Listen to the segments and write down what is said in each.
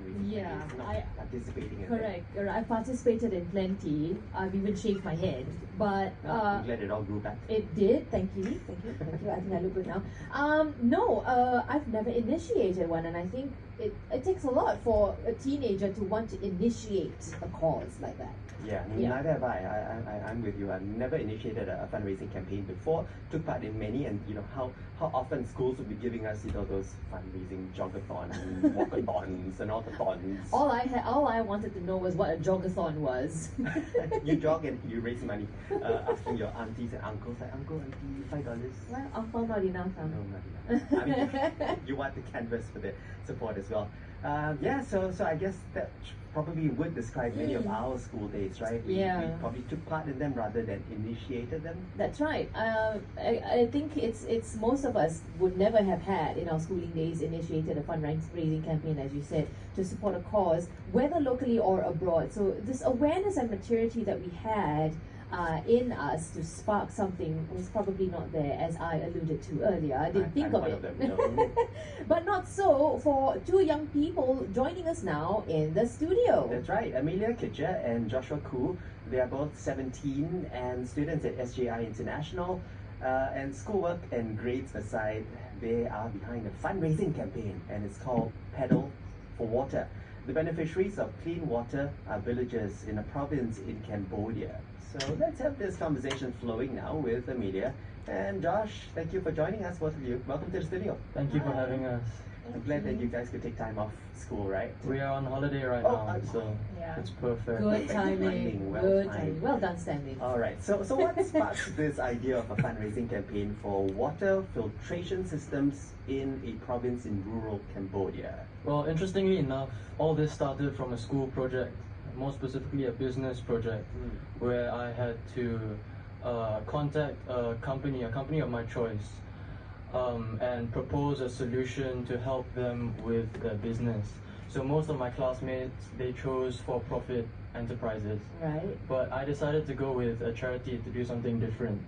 fundraising campaigns, not participating in correct. I participated in plenty. I've even shaved my head, but I'm glad it all grew back. It did. Thank you. I think I look good now. No, I've never initiated one, and I think it takes a lot for a teenager to want to initiate a cause like that. Yeah, neither have I. I'm with you. I've never initiated a fundraising campaign before. Took part in many, and how often schools would be giving us those fundraising jogathons, walkathons, and autothons. All I wanted to know was what a jogathon was. You jog and you raise money, asking your aunties and uncles like, uncle, auntie, $5. Well, uncle not enough. No, not enough. I mean, you want the canvas for the support as well. So I guess that probably would describe many of our school days, right? We probably took part in them rather than initiated them. That's right. I think it's most of us would never have had in our schooling days initiated a fundraising campaign, as you said, to support a cause, whether locally or abroad. So this awareness and maturity that we had in us to spark something was probably not there, as I alluded to earlier. I didn't think of it. But not so for two young people joining us now in the studio. That's right. Amelia Kitcher and Joshua Koo. They are both 17 and students at SJI International. And schoolwork and grades aside, they are behind a fundraising campaign, and it's called Pedal for Water. The beneficiaries of clean water are villagers in a province in Cambodia. So let's have this conversation flowing now with Amelia and Josh. Thank you for joining us, both of you. Welcome to the studio. Thank you for having us. I'm glad that you guys could take time off school, right? We are on holiday right now, so it's perfect. Good timing. Well done, Stanley. All right. So what sparked this idea of a fundraising campaign for water filtration systems in a province in rural Cambodia? Well, interestingly enough, all this started from a school project, more specifically a business project, where I had to contact a company of my choice, and propose a solution to help them with their business. So most of my classmates, they chose for-profit enterprises. Right. But I decided to go with a charity to do something different.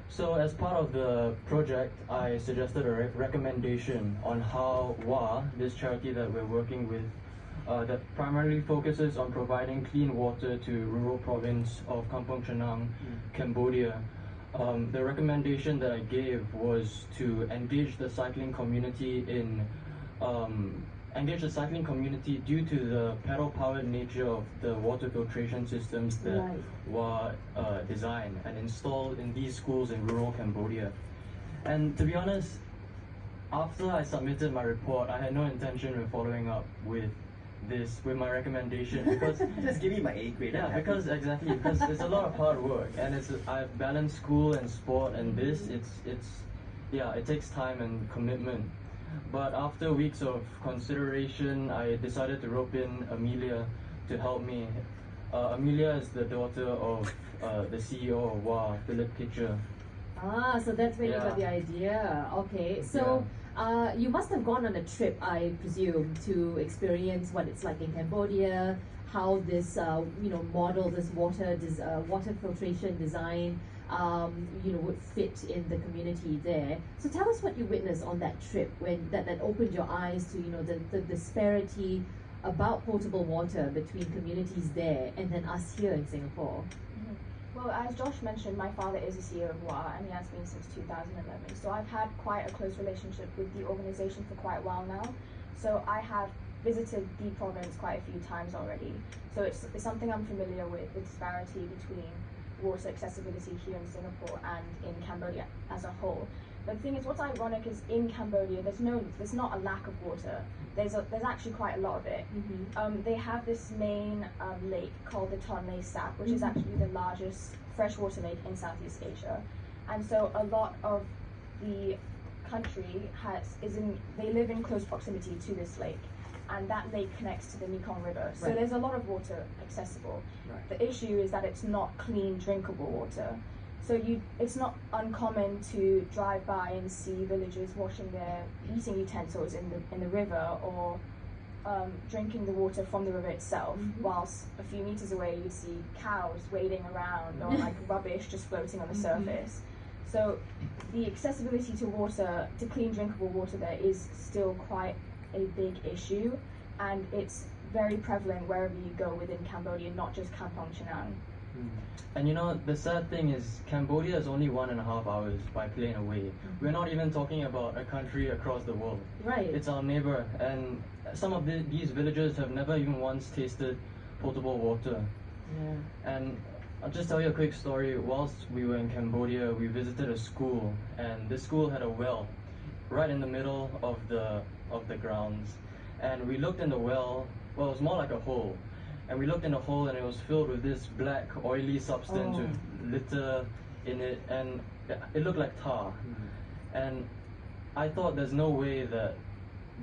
So as part of the project, I suggested a recommendation on how WA, this charity that we're working with, that primarily focuses on providing clean water to rural province of Kampong Chenang, Cambodia. The recommendation that I gave was to engage the cycling community due to the pedal-powered nature of the water filtration systems that were designed and installed in these schools in rural Cambodia. And to be honest, after I submitted my report, I had no intention of following up with my recommendation, because just give me my A grade. Yeah, because it's a lot of hard work, and I've balanced school and sport, and it takes time and commitment. But after weeks of consideration, I decided to rope in Amelia to help me. Amelia is the daughter of the CEO of WA, Philip Kitcher. Ah, so that's where you got the idea. Okay, so you must have gone on a trip, I presume, to experience what it's like in Cambodia, how this model, this water filtration design would fit in the community there. So tell us what you witnessed on that trip, when that opened your eyes to the disparity about potable water between communities there and then us here in Singapore. Well, as Josh mentioned, my father is the CEO of WA, and he has been since 2011. So I've had quite a close relationship with the organization for quite a while now. So I have visited the province quite a few times already. So it's something I'm familiar with, the disparity between water accessibility here in Singapore and in Cambodia as a whole. But the thing is, what's ironic is in Cambodia, there's not a lack of water. There's actually quite a lot of it. They have this main lake called the Tonle Sap, which is actually the largest freshwater lake in Southeast Asia. And so a lot of the country they live in close proximity to this lake. And that lake connects to the Mekong River. So there's a lot of water accessible. The issue is that it's not clean, drinkable water. So it's not uncommon to drive by and see villagers washing their eating utensils in the river, or drinking the water from the river itself, whilst a few meters away you'd see cows wading around, or like rubbish just floating on the surface. So the accessibility to water, to clean drinkable water there, is still quite a big issue. and it's very prevalent wherever you go within Cambodia, not just Kampong Chenang. And you know, the sad thing is Cambodia is only 1.5 hours by plane away. We're not even talking about a country across the world. Right. It's our neighbor, and some of these villages have never even once tasted potable water. Yeah. And I'll just tell you a quick story. Whilst we were in Cambodia, we visited a school, and this school had a well right in the middle of the grounds. And we looked in the well. Well, it was more like a hole. And we looked in the hole, and it was filled with this black, oily substance with litter in it, and it looked like tar. And I thought there's no way that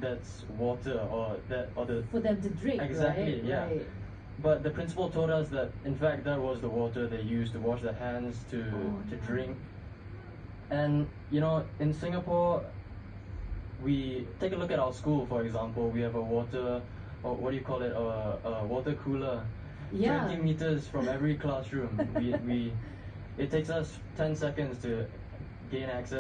that's water or the For them to drink, exactly, right? yeah. Right. But the principal told us that in fact that was the water they used to wash their hands, to drink. And you know, in Singapore, we take a look at our school, for example. We have a water, or what do you call it, a water cooler, Yeah. 20 meters from every classroom. It takes us 10 seconds to gain access